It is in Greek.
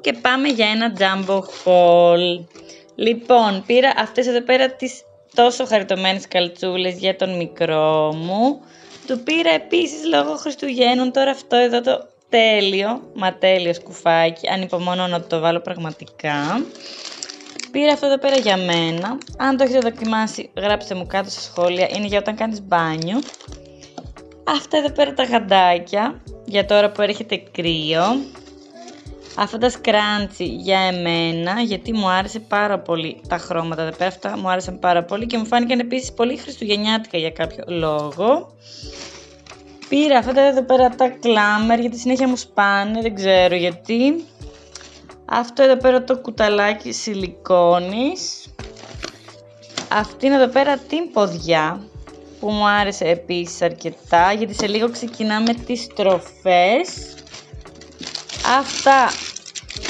Και πάμε για ένα jumbo haul. Λοιπόν, πήρα αυτές εδώ πέρα τις τόσο χαριτωμένες καλτσούλες για τον μικρό μου. Του πήρα επίσης λόγω Χριστουγέννων τώρα αυτό εδώ το τέλειο σκουφάκι. Ανυπομονώ να το βάλω πραγματικά. Πήρα αυτό εδώ πέρα για μένα. Αν το έχετε δοκιμάσει, γράψτε μου κάτω στα σχόλια. Είναι για όταν κάνεις μπάνιο. Αυτά εδώ πέρα τα γαντάκια για τώρα που έρχεται κρύο. Αυτά τα σκράντσι για εμένα, γιατί μου άρεσε πάρα πολύ τα χρώματα εδώ πέρα. Αυτά μου άρεσαν πάρα πολύ και μου φάνηκαν επίσης πολύ χριστουγεννιάτικα για κάποιο λόγο. Πήρα αυτά εδώ πέρα τα κλάμερ, γιατί συνέχεια μου σπάνε, δεν ξέρω γιατί. Αυτό εδώ πέρα το κουταλάκι σιλικόνης. Αυτήν εδώ πέρα την ποδιά, που μου άρεσε επίσης αρκετά, γιατί σε λίγο ξεκινάμε τις στροφές. Αυτά